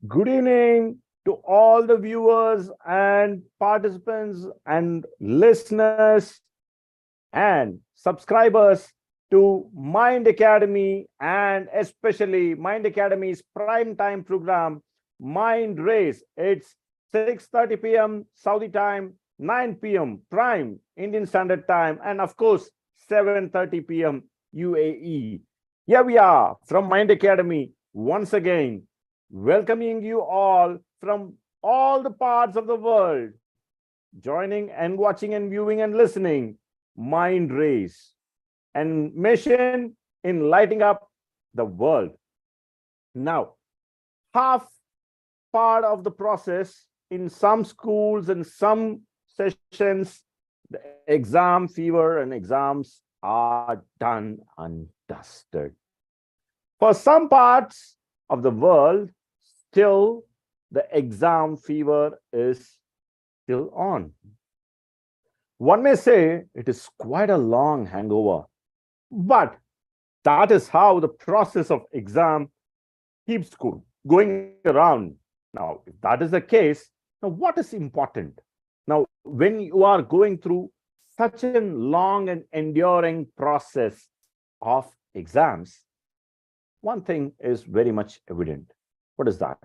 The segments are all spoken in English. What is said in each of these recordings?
Good evening to all the viewers and participants and listeners and subscribers to Mind Academy and especially Mind Academy's prime time program, Mind Race. It's 6:30 p.m. Saudi time, 9 p.m. prime Indian Standard Time, and of course 7:30 p.m. UAE. Here we are from Mind Academy once again, welcoming you all from all the parts of the world, joining and watching and viewing and listening Mind Race and mission in lighting up the world. Now, half part of the process in some schools and some sessions, the exam fever and exams are done and dusted. For some parts of the world, still the exam fever is still on. One may say it is quite a long hangover, but that is how the process of exam keeps going around. Now, if that is the case, now what is important? Now, when you are going through such a long and enduring process of exams, one thing is very much evident. What is that?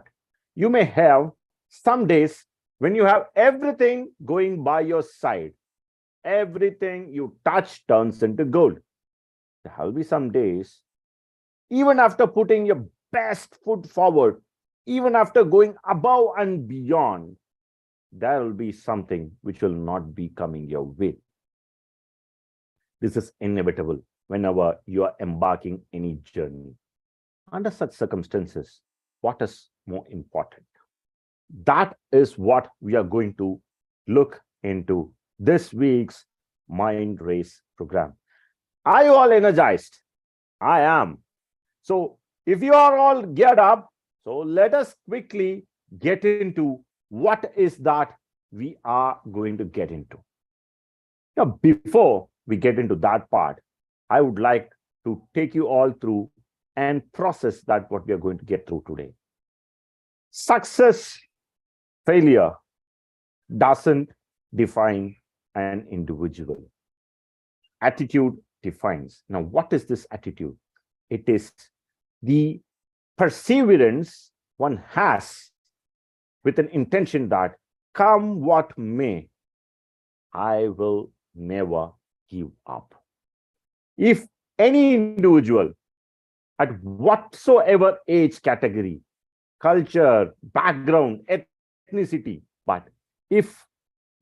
You may have some days when you have everything going by your side. Everything you touch turns into gold. There will be some days, even after putting your best foot forward, even after going above and beyond, there will be something which will not be coming your way. This is inevitable whenever you are embarking any journey. Under such circumstances, what is more important? That is what we are going to look into this week's Mind Race program. Are you all energized? I am. So, if you are all geared up, so let us quickly get into what is that we are going to get into. Now, before we get into that part, I would like to take you all through and process that what we are going to get through today. Success, failure doesn't define an individual. Attitude defines. Now, what is this attitude? It is the perseverance one has with an intention that come what may, I will never give up. If any individual at whatsoever age category, culture, background, ethnicity, but if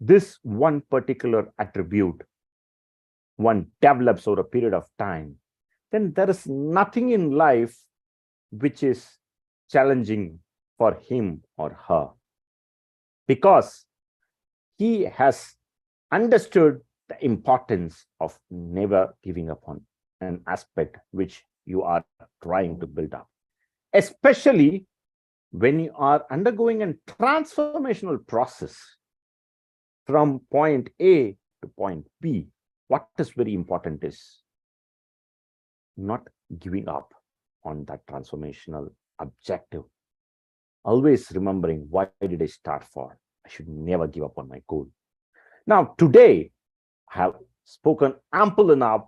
this one particular attribute one develops over a period of time, then there is nothing in life which is challenging for him or her, because he has understood the importance of never giving up on an aspect which you are trying to build up, especially when you are undergoing a transformational process from point A to point B. What is very important is not giving up on that transformational objective. Always remembering, why did I start for? I should never give up on my goal. Now, today, I have spoken ample enough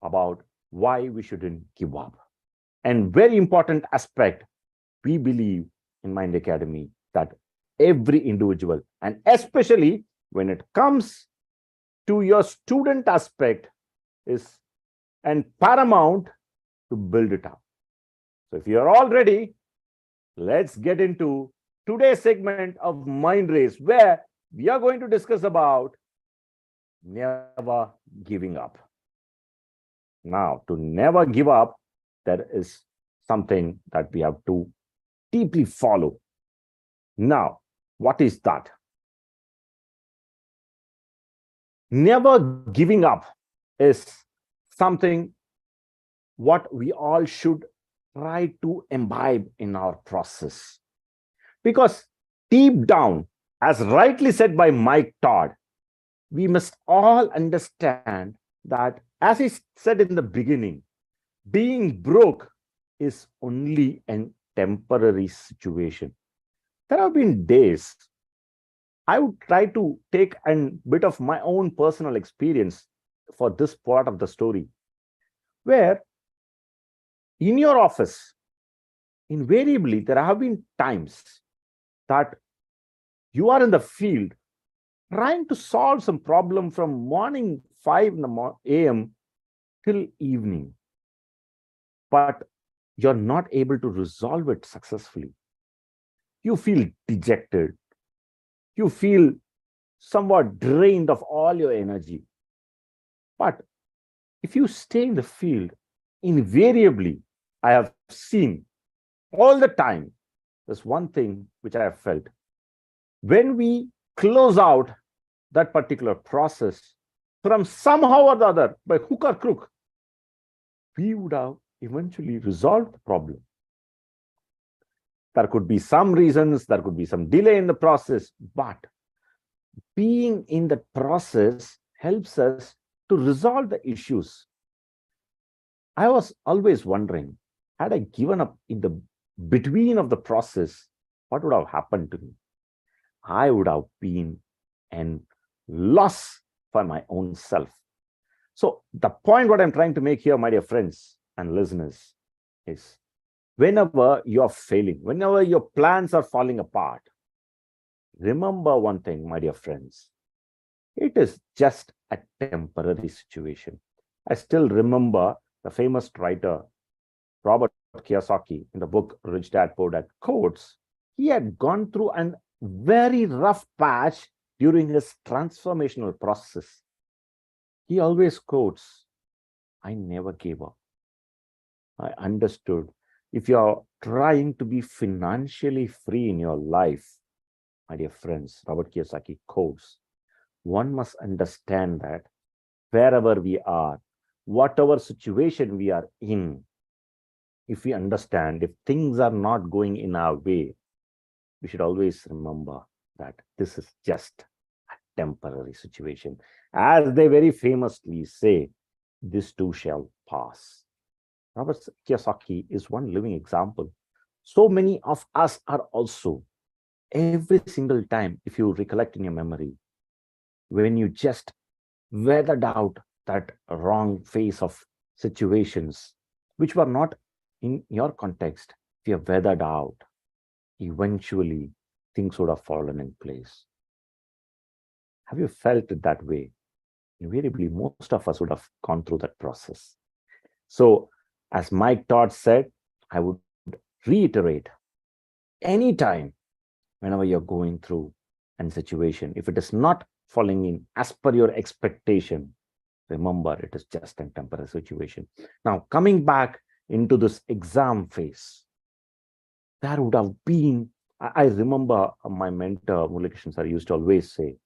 about why we shouldn't give up. And very important aspect, we believe in Mind Academy that every individual, and especially when it comes to your student aspect, is and paramount to build it up. So if you're all ready, let's get into today's segment of Mind Race, where we are going to discuss about never giving up. Now, to never give up, there is something that we have to deeply follow. Now, what is that? Never giving up is something what we all should try to imbibe in our process. Because deep down, as rightly said by Mike Todd, we must all understand that, as he said in the beginning, being broke is only a temporary situation. There have been days I would try to take a bit of my own personal experience for this part of the story, where in your office, invariably, there have been times that you are in the field trying to solve some problem from morning 5 in the a.m. till evening, but you're not able to resolve it successfully. You feel dejected. You feel somewhat drained of all your energy. But if you stay in the field, invariably, I have seen all the time, there's one thing which I have felt. When we close out that particular process from somehow or the other, by hook or crook, we would have eventually resolved the problem. There could be some reasons, there could be some delay in the process, but being in the process helps us to resolve the issues. I was always wondering, had I given up in the between of the process, what would have happened to me? I would have been an loss for my own self. So the point what I'm trying to make here, my dear friends and listeners, is whenever you're failing, whenever your plans are falling apart, remember one thing, my dear friends. It is just a temporary situation. I still remember the famous writer, Robert Kiyosaki, in the book Rich Dad Poor Dad, quotes, he had gone through a very rough patch during his transformational process. He always quotes, I never gave up. I understood if you're trying to be financially free in your life, my dear friends, Robert Kiyosaki quotes, one must understand that wherever we are, whatever situation we are in, if we understand, if things are not going in our way, we should always remember that this is just a temporary situation. As they very famously say, this too shall pass. Robert Kiyosaki is one living example. So many of us are also, every single time, if you recollect in your memory, when you just weathered out that wrong phase of situations, which were not in your context, if you have weathered out, eventually things would have fallen in place. Have you felt it that way? Invariably, most of us would have gone through that process. So, as Mike Todd said, I would reiterate, anytime, whenever you're going through a situation, if it is not falling in as per your expectation, remember it is just a temporary situation. Now, coming back into this exam phase, there would have been, I remember my mentor, Muralikrishnan sir, used to always say,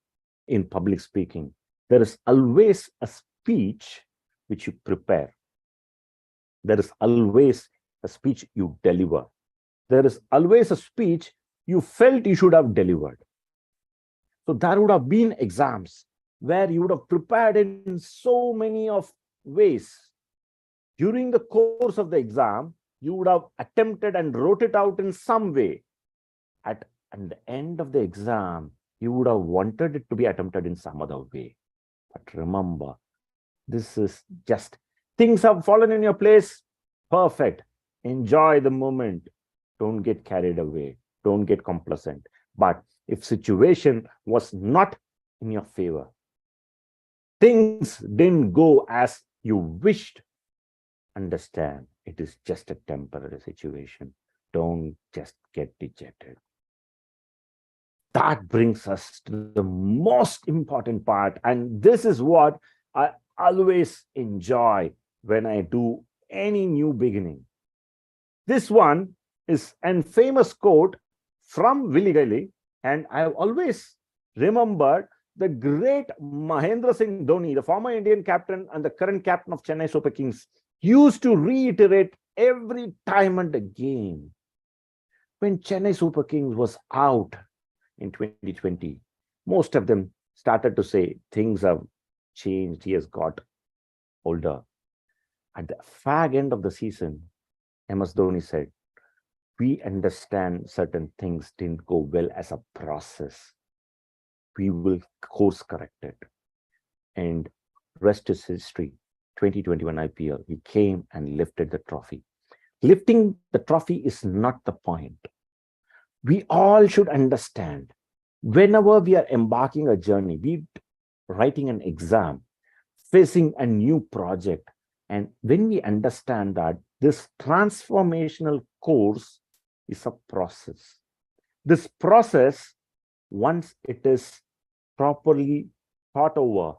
in public speaking, there is always a speech which you prepare. There is always a speech you deliver. There is always a speech you felt you should have delivered. So there would have been exams where you would have prepared in so many of ways. During the course of the exam, you would have attempted and wrote it out in some way. At the end of the exam, you would have wanted it to be attempted in some other way. But remember, this is just, things have fallen in your place. Perfect. Enjoy the moment. Don't get carried away. Don't get complacent. But if situation was not in your favor, things didn't go as you wished, understand it is just a temporary situation. Don't just get dejected. That brings us to the most important part. And this is what I always enjoy when I do any new beginning. This one is a famous quote from Willie Gilley, and I have always remembered the great Mahendra Singh Dhoni, the former Indian captain and the current captain of Chennai Super Kings, used to reiterate every time and again. When Chennai Super Kings was out in 2020, most of them started to say things have changed. He has got older. At the fag end of the season, MS Dhoni said, we understand certain things didn't go well as a process, we will course correct it. And rest is history. 2021 IPL, he came and lifted the trophy. Lifting the trophy is not the point. We all should understand whenever we are embarking a journey, be it writing an exam, facing a new project, and when we understand that this transformational course is a process, this process, once it is properly thought over,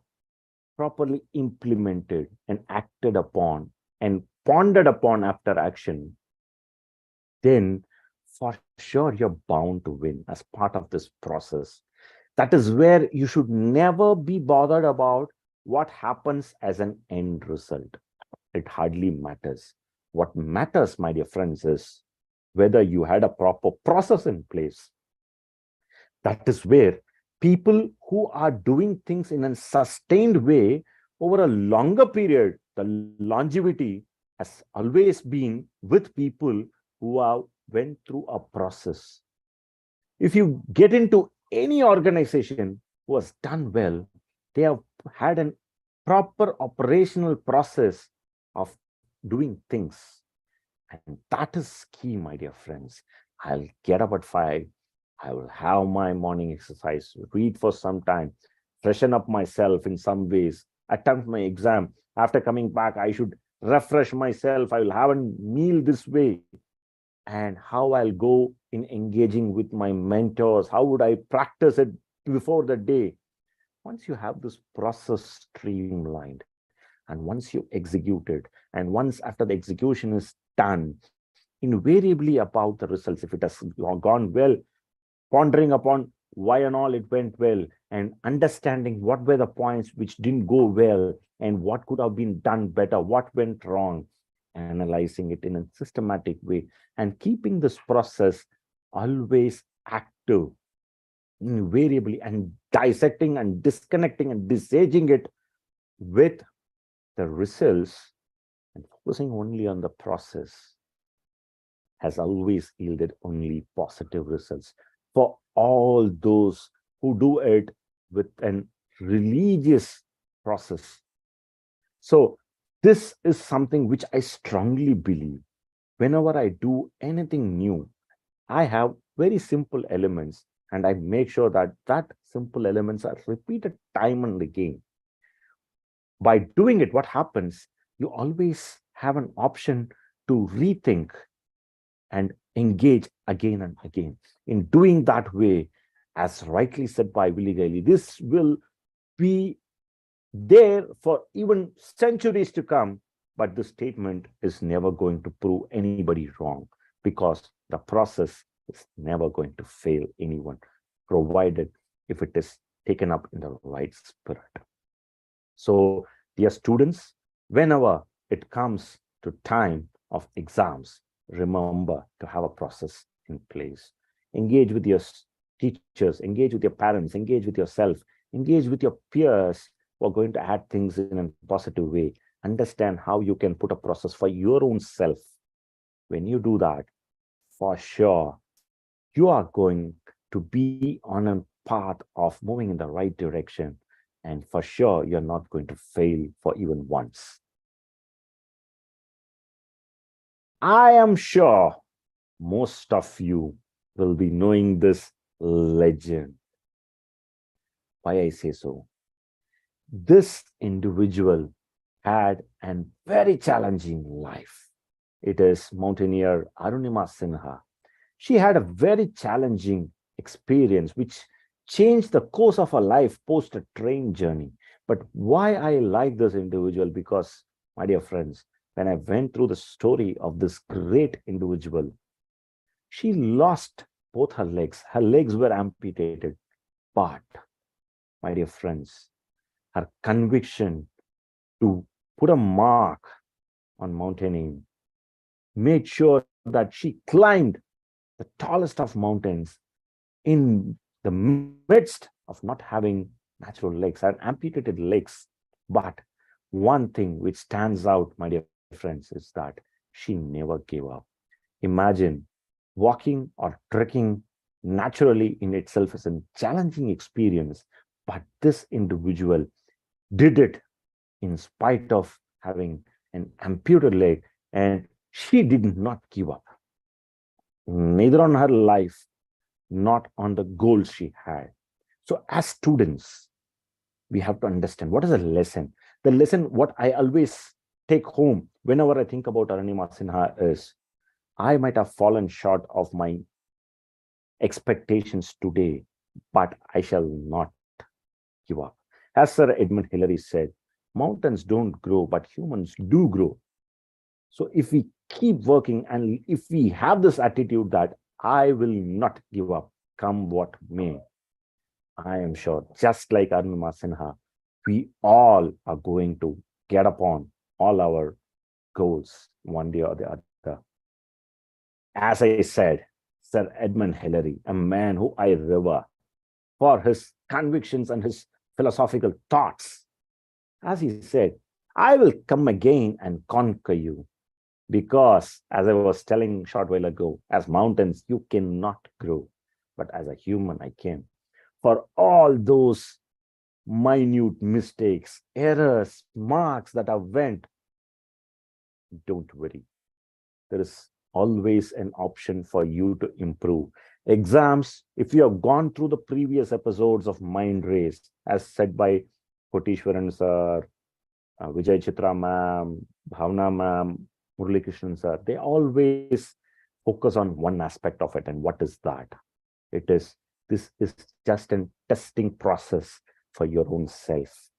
properly implemented and acted upon and pondered upon after action, then for sure you're bound to win as part of this process. That is where you should never be bothered about what happens as an end result. It hardly matters. What matters, my dear friends, is whether you had a proper process in place. That is where people who are doing things in a sustained way over a longer period, the longevity has always been with people who have went through a process. If you get into any organization who has done well, they have had a proper operational process of doing things. And that is key, my dear friends. I'll get up at 5. I will have my morning exercise, read for some time, freshen up myself in some ways, attempt my exam. After coming back, I should refresh myself. I will have a meal this way. And how I'll go in engaging with my mentors. How would I practice it before the day? Once you have this process streamlined, and once you execute it, and once after the execution is done, invariably about the results, if it has gone well, pondering upon why and all it went well, and understanding what were the points which didn't go well, and what could have been done better, what went wrong, analyzing it in a systematic way, and keeping this process always active, invariably, and dissecting and disconnecting and disaging it with the results and focusing only on the process has always yielded only positive results for all those who do it with an religious process. So this is something which I strongly believe. Whenever I do anything new, I have very simple elements, and I make sure that that simple elements are repeated time and again. By doing it, what happens? You always have an option to rethink and engage again and again. In doing that way, as rightly said by Willie Gailey, this will be there for even centuries to come, but the statement is never going to prove anybody wrong, because the process is never going to fail anyone, provided if it is taken up in the right spirit. So, dear students, whenever it comes to time of exams, remember to have a process in place. Engage with your teachers, engage with your parents, engage with yourself, engage with your peers who are going to add things in a positive way. Understand how you can put a process for your own self. When you do that, for sure, you are going to be on a path of moving in the right direction. And for sure, you're not going to fail for even once. I am sure most of you will be knowing this legend. Why I say so? This individual had a very challenging life. It is mountaineer Arunima Sinha. She had a very challenging experience which changed the course of her life post a train journey. But why I like this individual? Because, my dear friends, when I went through the story of this great individual, she lost both her legs. Her legs were amputated. But, my dear friends, her conviction to put a mark on mountaineering made sure that she climbed the tallest of mountains in the midst of not having natural legs and amputated legs. But one thing which stands out, my dear friends, is that she never gave up. Imagine Walking or trekking naturally in itself is a challenging experience, but this individual did it in spite of having an amputated leg, and she did not give up, neither on her life, not on the goals she had. So, as students, we have to understand what is the lesson. The lesson, what I always take home whenever I think about Arunima Sinha is, I might have fallen short of my expectations today, but I shall not give up. As Sir Edmund Hillary said, mountains don't grow, but humans do grow. So if we keep working and if we have this attitude that I will not give up, come what may, I am sure, just like Arunima Sinha, we all are going to get upon all our goals one day or the other. As I said, Sir Edmund Hillary, a man who I revere for his convictions and his philosophical thoughts, as he said, I will come again and conquer you. Because, as I was telling a short while ago, as mountains, you cannot grow. But as a human, I can. For all those minute mistakes, errors, marks that have went, don't worry. There is always an option for you to improve. Exams, if you have gone through the previous episodes of Mind Race, as said by Kotishwaran sir, Vijay Chitra ma'am, Bhavna ma'am, Murali Krishnan sir, they always focus on one aspect of it. And what is that? This is just a testing process for your own self.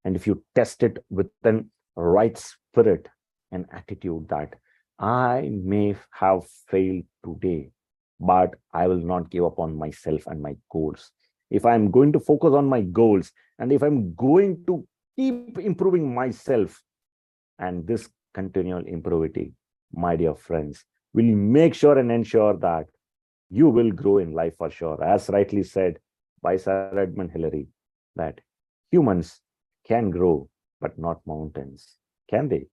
And if you test it with the right spirit and attitude that I may have failed today, but I will not give up on myself and my goals. If I'm going to focus on my goals, and if I'm going to keep improving myself, and this continual improvity, my dear friends, will make sure and ensure that you will grow in life for sure. As rightly said by Sir Edmund Hillary, that humans can grow, but not mountains, can they?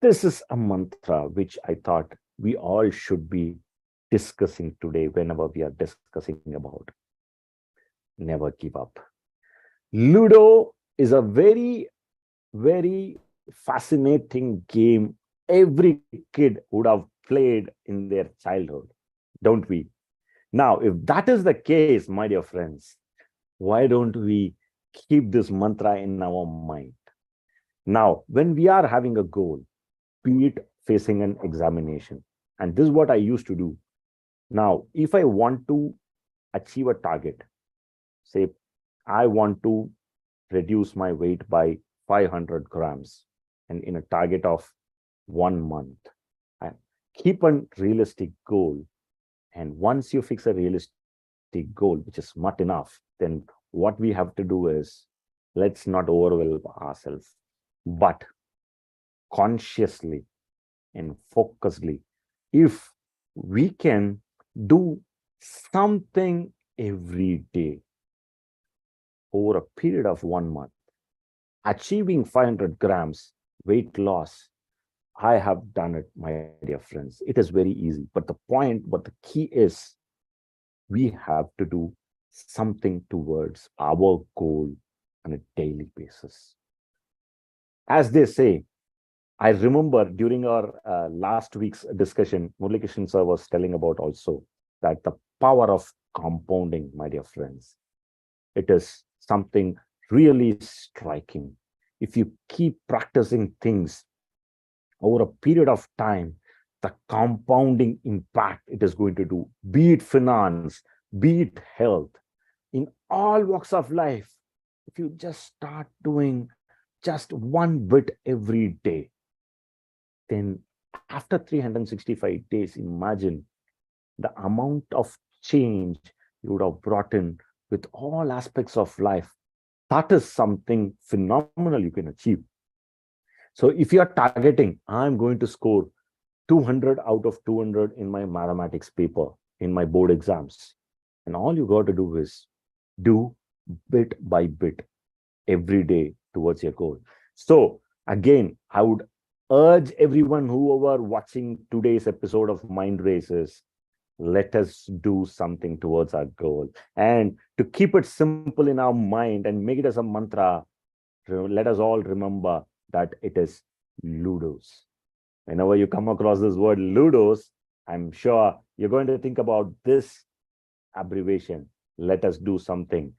This is a mantra which I thought we all should be discussing today whenever we are discussing about never give up. Ludo is a very, very fascinating game every kid would have played in their childhood, don't we? Now, if that is the case, my dear friends, why don't we keep this mantra in our mind? Now, when we are having a goal, be it facing an examination, and this is what I used to do. Now, if I want to achieve a target, say I want to reduce my weight by 500 grams and in a target of 1 month, I keep a realistic goal. And once you fix a realistic goal, which is not enough, then what we have to do is, let's not overwhelm ourselves, but consciously and focusedly, if we can do something every day over a period of 1 month, achieving 500 grams weight loss, I have done it, my dear friends. It is very easy. But the key is, we have to do something towards our goal on a daily basis. As they say, I remember during our last week's discussion, Murali Krishnan sir was telling about also that the power of compounding, my dear friends, it is something really striking. If you keep practicing things over a period of time, the compounding impact it is going to do, be it finance, be it health, in all walks of life, if you just start doing just one bit every day, then after 365 days, imagine the amount of change you would have brought in with all aspects of life. That is something phenomenal you can achieve. So if you are targeting, I'm going to score 200 out of 200 in my mathematics paper, in my board exams, and all you got to do is do bit by bit every day towards your goal. So again, I would urge everyone, whoever watching today's episode of Mind Races, let us do something towards our goal. And to keep it simple in our mind and make it as a mantra, let us all remember that it is Ludos. Whenever you come across this word Ludos, I'm sure you're going to think about this abbreviation. Let us do something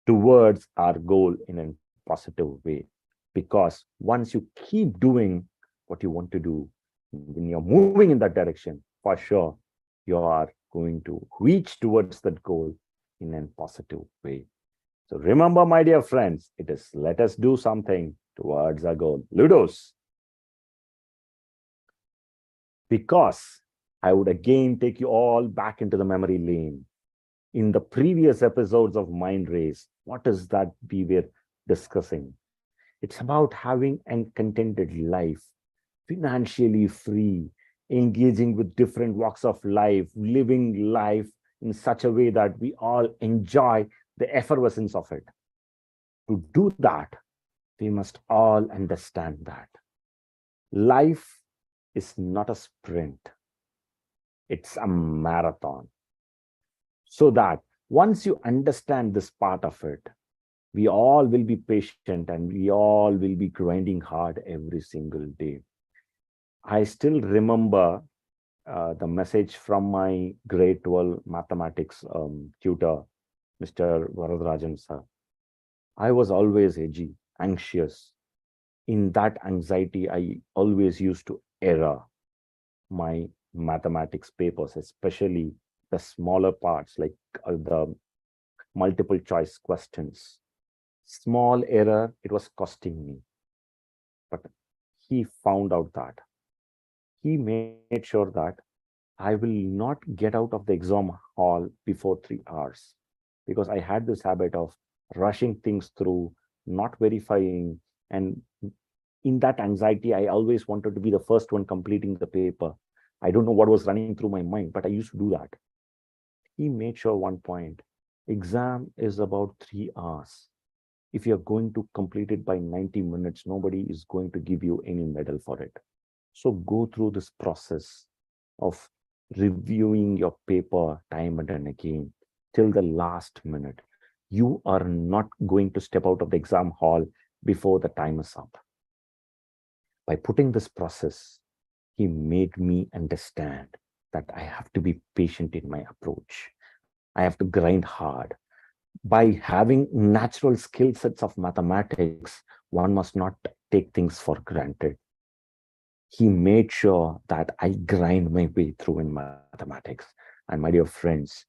towards our goal in a positive way. Because once you keep doing what you want to do, when you're moving in that direction, for sure, you are going to reach towards that goal in a positive way. So remember, my dear friends, it is let us do something towards our goal. Ludos. Because I would again take you all back into the memory lane. In the previous episodes of Mind Race, what is that we were discussing? It's about having a contented life, financially free, engaging with different walks of life, living life in such a way that we all enjoy the effervescence of it. To do that, we must all understand that life is not a sprint, it's a marathon. So that once you understand this part of it, we all will be patient and we all will be grinding hard every single day. I still remember the message from my grade 12 mathematics tutor, Mr. Varadarajan sir. I was always edgy, anxious. In that anxiety, I always used to error my mathematics papers, especially the smaller parts like the multiple choice questions. Small error, it was costing me. But he found out that. He made sure that I will not get out of the exam hall before 3 hours because I had this habit of rushing things through, not verifying. And in that anxiety, I always wanted to be the first one completing the paper. I don't know what was running through my mind, but I used to do that. He made sure one point, exam is about 3 hours. If you're going to complete it by 90 minutes, nobody is going to give you any medal for it. So go through this process of reviewing your paper time and again till the last minute. You are not going to step out of the exam hall before the time is up. By putting this process, he made me understand that I have to be patient in my approach. I have to grind hard. By having natural skill sets of mathematics, one must not take things for granted. He made sure that I grind my way through in mathematics. And my dear friends,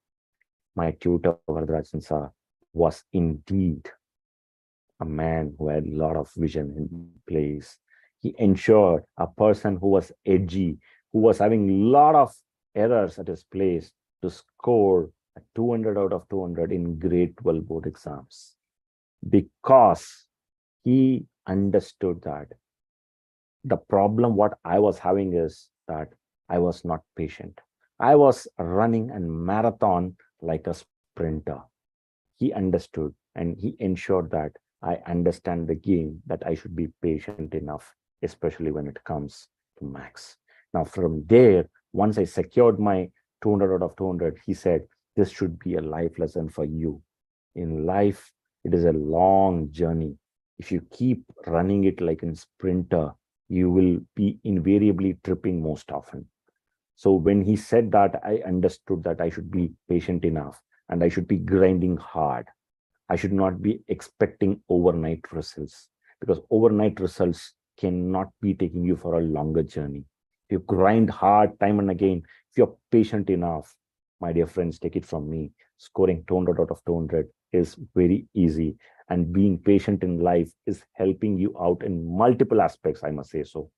my tutor Varadarajan sir was indeed a man who had a lot of vision in place. He ensured a person who was edgy, who was having a lot of errors at his place to score a 200 out of 200 in grade 12 board exams because he understood that the problem what I was having is that I was not patient. I was running a marathon like a sprinter. He understood and he ensured that I understand the game, that I should be patient enough, especially when it comes to max. Now, from there, once I secured my 200 out of 200, he said, this should be a life lesson for you. In life, it is a long journey. If you keep running it like a sprinter, you will be invariably tripping most often. So when he said that, I understood that I should be patient enough and I should be grinding hard. I should not be expecting overnight results because overnight results cannot be taking you for a longer journey. If you grind hard time and again, if you're patient enough, my dear friends, take it from me, scoring 200 out of 200 is very easy. And being patient in life is helping you out in multiple aspects, I must say so.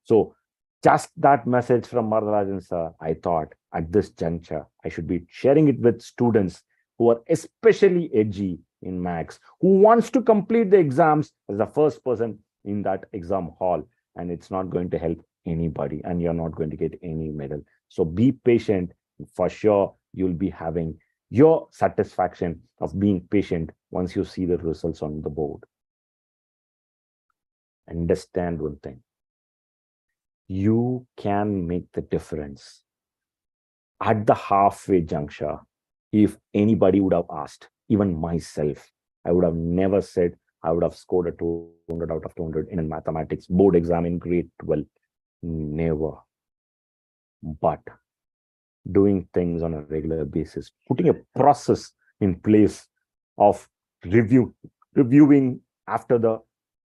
So just that message from Varadarajan sir, I thought at this juncture, I should be sharing it with students who are especially edgy in max, who wants to complete the exams as the first person in that exam hall. And it's not going to help anybody and you're not going to get any medal. So be patient. For sure, you'll be having your satisfaction of being patient once you see the results on the board. Understand one thing. you can make the difference. At the halfway juncture, if anybody would have asked, even myself, I would have never said I would have scored a 200 out of 200 in a mathematics board exam in grade 12. Never. But doing things on a regular basis, putting a process in place of reviewing after the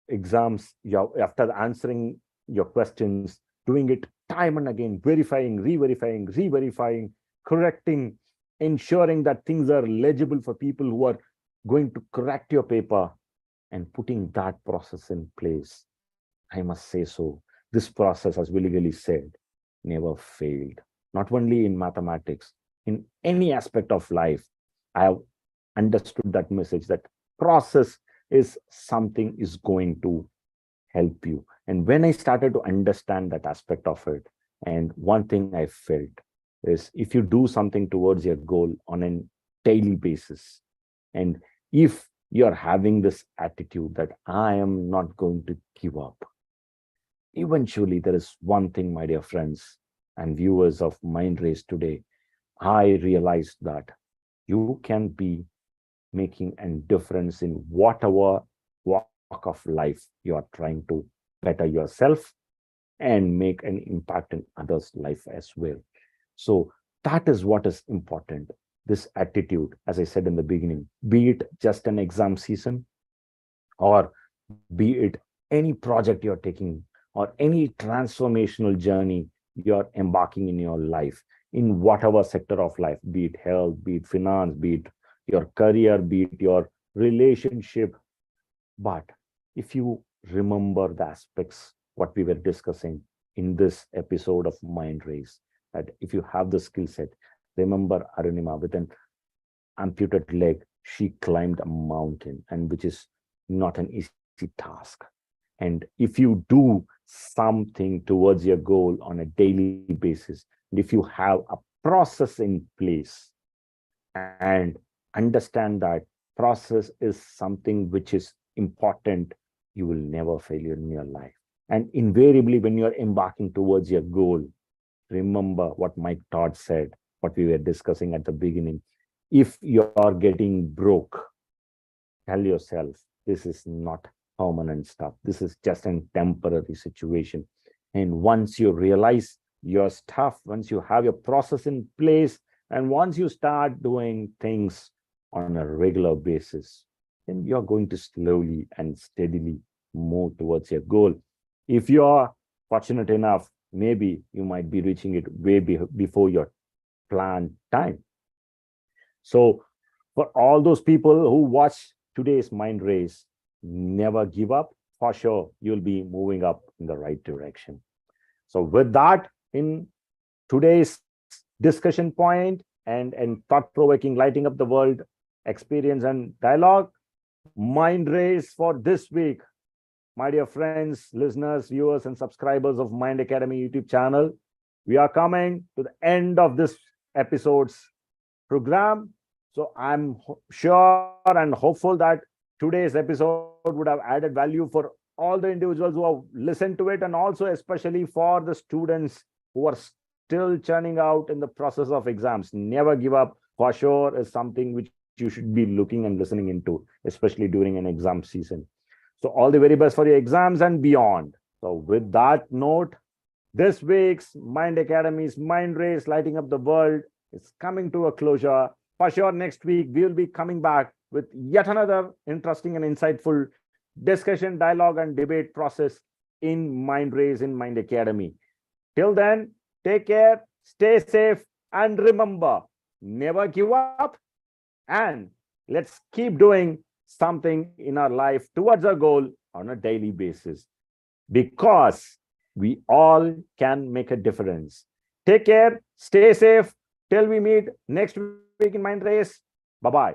exams, after answering your questions, doing it time and again, verifying, re-verifying, correcting, ensuring that things are legible for people who are going to correct your paper, and putting that process in place. I must say so. This process, as Willie Gilly said, never failed. Not only in mathematics, in any aspect of life, I have understood that message, that process is something is going to help you. And when I started to understand that aspect of it, and one thing I felt is, if you do something towards your goal on a daily basis, and if you're having this attitude that I am not going to give up, eventually there is one thing, my dear friends and viewers of Mind Race today, I realized that you can be making a difference in whatever walk of life you are trying to better yourself and make an impact in others' life as well. So that is what is important. This attitude, as I said in the beginning, be it just an exam season, or be it any project you're taking, or any transformational journey you're embarking in your life, in whatever sector of life, be it health, be it finance, be it your career, be it your relationship. But if you remember the aspects what we were discussing in this episode of Mind Race, that if you have the skill set, remember Arunima, with an amputated leg, she climbed a mountain, and which is not an easy task. And if you do something towards your goal on a daily basis, and if you have a process in place, and understand that process is something which is important, you will never fail in your life. And invariably, when you're embarking towards your goal, remember what Mike Todd said, what we were discussing at the beginning. If you're getting broke, tell yourself, this is not permanent stuff. This is just a temporary situation. And once you realize your stuff, once you have your process in place, and once you start doing things on a regular basis, then you're going to slowly and steadily move towards your goal. If you are fortunate enough, maybe you might be reaching it way before your planned time. So for all those people who watch today's Mind Race, never give up. For sure, you'll be moving up in the right direction. So with that, in today's discussion point and thought-provoking, lighting up the world experience and dialogue, Mind Race for this week, my dear friends, listeners, viewers, and subscribers of Mind Academy YouTube channel, we are coming to the end of this episode's program. So I'm sure and hopeful that today's episode would have added value for all the individuals who have listened to it, and also especially for the students who are still churning out in the process of exams. Never give up, for sure, is something which you should be looking and listening into, especially during an exam season. So all the very best for your exams and beyond. So with that note, this week's Mind Academy's Mind Race, lighting up the world, is coming to a closure. For sure, next week, we will be coming back with yet another interesting and insightful discussion, dialogue, and debate process in Mind Race in Mind Academy. Till then, take care, stay safe, and remember, never give up. And let's keep doing something in our life towards our goal on a daily basis, because we all can make a difference. Take care, stay safe, till we meet next week in Mind Race. Bye-bye.